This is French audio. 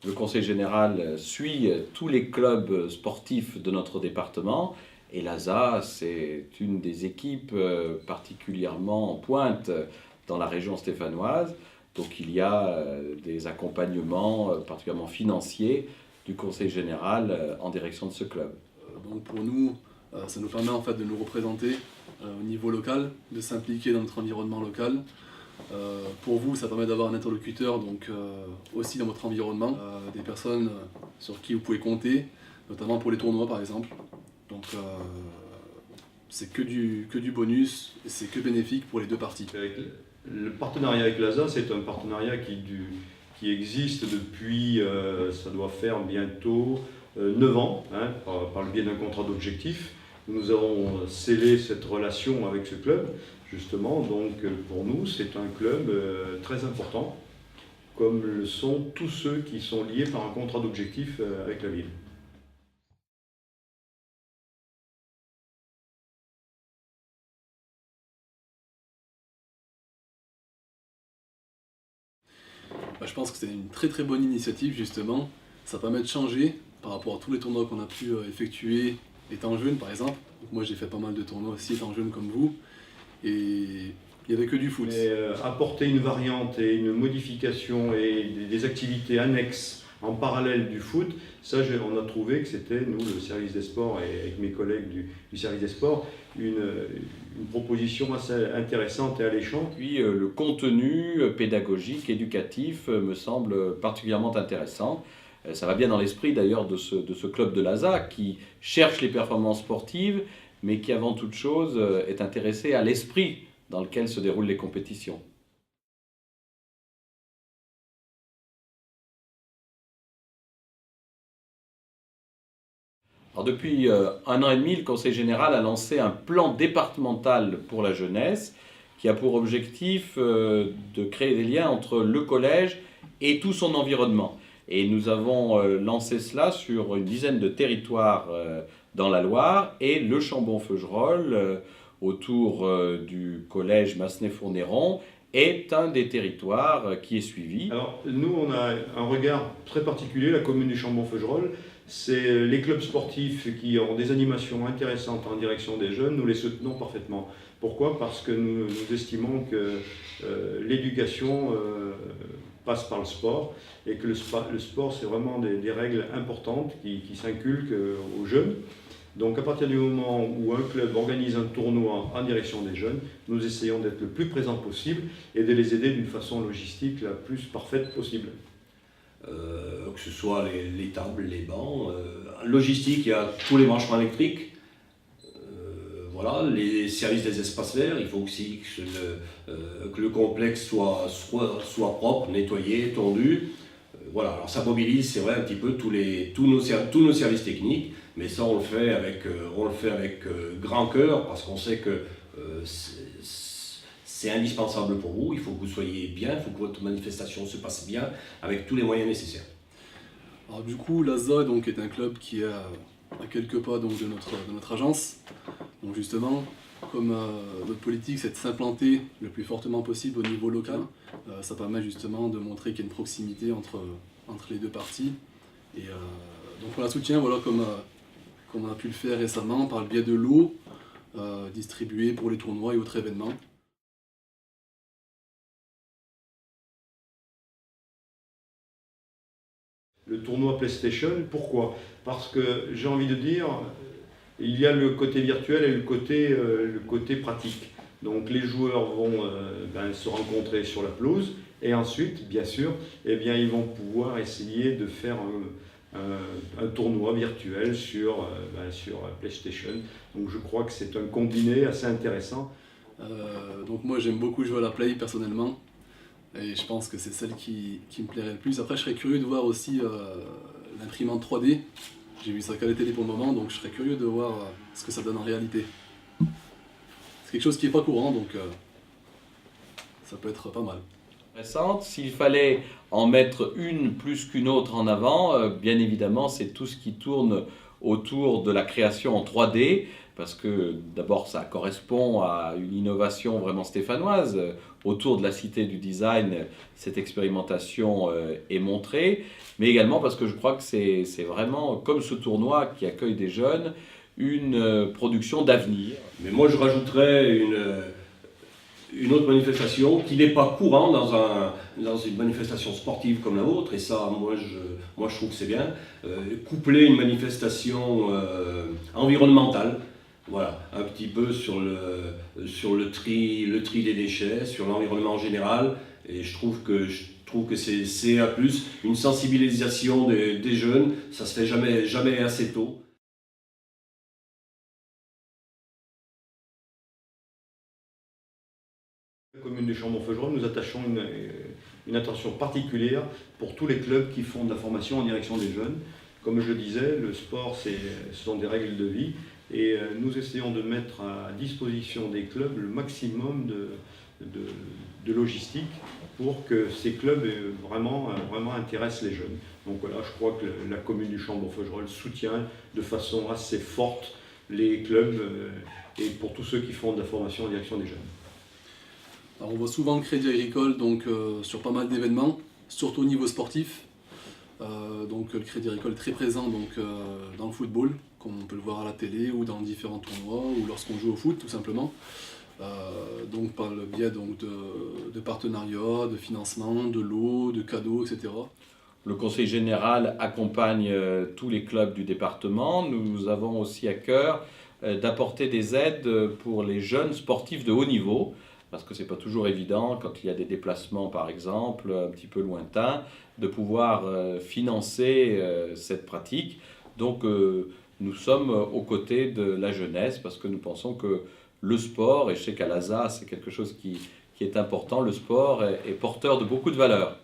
Le conseil général suit tous les clubs sportifs de notre département et l'ASA, c'est une des équipes particulièrement en pointe dans la région stéphanoise. Donc il y a des accompagnements particulièrement financiers du conseil général en direction de ce club. Donc pour nous, ça nous permet en fait de nous représenter au niveau local, de s'impliquer dans notre environnement local. Pour vous, ça permet d'avoir un interlocuteur donc, aussi dans votre environnement, des personnes sur qui vous pouvez compter, notamment pour les tournois par exemple. Donc c'est que du bonus, et c'est que bénéfique pour les deux parties. Le partenariat avec l'ASA, c'est un partenariat qui existe depuis, ça doit faire bientôt 9 ans, hein, par le biais d'un contrat d'objectif. Nous avons scellé cette relation avec ce club, justement, donc pour nous c'est un club très important, comme le sont tous ceux qui sont liés par un contrat d'objectif avec la ville. Je pense que c'est une très très bonne initiative justement. Ça permet de changer par rapport à tous les tournois qu'on a pu effectuer étant jeune par exemple. Donc moi j'ai fait pas mal de tournois aussi étant jeune comme vous. Et il n'y avait que du foot. Mais apporter une variante et une modification et des activités annexes en parallèle du foot, ça on a trouvé que c'était, nous, le service des sports et avec mes collègues du service des sports, une proposition assez intéressante et alléchante. Puis le contenu pédagogique, éducatif me semble particulièrement intéressant. Ça va bien dans l'esprit d'ailleurs de ce club de l'ASA qui cherche les performances sportives, mais qui avant toute chose est intéressé à l'esprit dans lequel se déroulent les compétitions. Alors depuis 1 an et demi, le Conseil général a lancé un plan départemental pour la jeunesse qui a pour objectif de créer des liens entre le collège et tout son environnement. Et nous avons lancé cela sur une dizaine de territoires dans la Loire et le Chambon-Feugerolles autour du collège Massenet-Fournéron est un des territoires qui est suivi. Alors nous on a un regard très particulier, la commune du Chambon-Feugerolles, c'est les clubs sportifs qui ont des animations intéressantes en direction des jeunes, nous les soutenons parfaitement. Pourquoi ? Parce que nous estimons que l'éducation passe par le sport et que le sport c'est vraiment des règles importantes qui s'inculquent aux jeunes. Donc à partir du moment où un club organise un tournoi en direction des jeunes, nous essayons d'être le plus présent possible et de les aider d'une façon logistique la plus parfaite possible. Que ce soit les tables, les bancs, logistique, il y a tous les branchements électriques, voilà, les services des espaces verts, il faut aussi que le complexe soit propre, nettoyé, tondu. Voilà, alors ça mobilise, c'est vrai, un petit peu tous nos services techniques, mais ça on le fait avec grand cœur parce qu'on sait que c'est indispensable pour vous, il faut que vous soyez bien, il faut que votre manifestation se passe bien avec tous les moyens nécessaires. Alors du coup, l'ASA donc, est un club qui est à quelques pas donc, de notre agence. Donc justement, comme notre politique c'est de s'implanter le plus fortement possible au niveau local, ça permet justement de montrer qu'il y a une proximité entre les deux parties. Et donc on la soutient voilà, comme on a pu le faire récemment par le biais de lots distribués pour les tournois et autres événements. Le tournoi PlayStation, pourquoi ? Parce que j'ai envie de dire, il y a le côté virtuel et le côté pratique. Donc les joueurs vont se rencontrer sur la pelouse et ensuite, bien sûr, ils vont pouvoir essayer de faire un tournoi virtuel sur PlayStation. Donc je crois que c'est un combiné assez intéressant. Donc moi j'aime beaucoup jouer à la Play personnellement. Et je pense que c'est celle qui me plairait le plus. Après, je serais curieux de voir aussi l'imprimante 3D. J'ai vu sa qualité pour le moment, donc je serais curieux de voir ce que ça donne en réalité. C'est quelque chose qui n'est pas courant, donc ça peut être pas mal. S'il fallait en mettre une plus qu'une autre en avant, bien évidemment, c'est tout ce qui tourne autour de la création en 3D, parce que d'abord ça correspond à une innovation vraiment stéphanoise. Autour de la Cité du Design, cette expérimentation est montrée, mais également parce que je crois que c'est vraiment, comme ce tournoi qui accueille des jeunes, une production d'avenir. Mais moi je rajouterais une autre manifestation qui n'est pas courante dans une manifestation sportive comme la vôtre, et ça moi je trouve que c'est bien, coupler une manifestation environnementale. Voilà, un petit peu sur le tri des déchets, sur l'environnement en général, et je trouve que c'est à plus une sensibilisation des jeunes, ça se fait jamais assez tôt. La commune de Chambon-Feugerolles, nous attachons une attention particulière pour tous les clubs qui font de la formation en direction des jeunes. Comme je le disais, le sport, ce sont des règles de vie, et nous essayons de mettre à disposition des clubs le maximum de logistique pour que ces clubs vraiment intéressent les jeunes. Donc voilà, je crois que la commune du Chambon-Feugerolles soutient de façon assez forte les clubs et pour tous ceux qui font de la formation en direction des jeunes. Alors on voit souvent le Crédit Agricole sur pas mal d'événements, surtout au niveau sportif. Donc le Crédit Agricole est très présent dans le football, comme on peut le voir à la télé ou dans différents tournois ou lorsqu'on joue au foot tout simplement. Donc par le biais de partenariats, de financement, de lots, de cadeaux, etc. Le Conseil général accompagne tous les clubs du département. Nous avons aussi à cœur d'apporter des aides pour les jeunes sportifs de haut niveau, parce que ce n'est pas toujours évident, quand il y a des déplacements par exemple, un petit peu lointains, de pouvoir financer cette pratique. Donc nous sommes aux côtés de la jeunesse, parce que nous pensons que le sport, et je sais qu'à l'ASA c'est quelque chose qui est important, le sport est porteur de beaucoup de valeurs.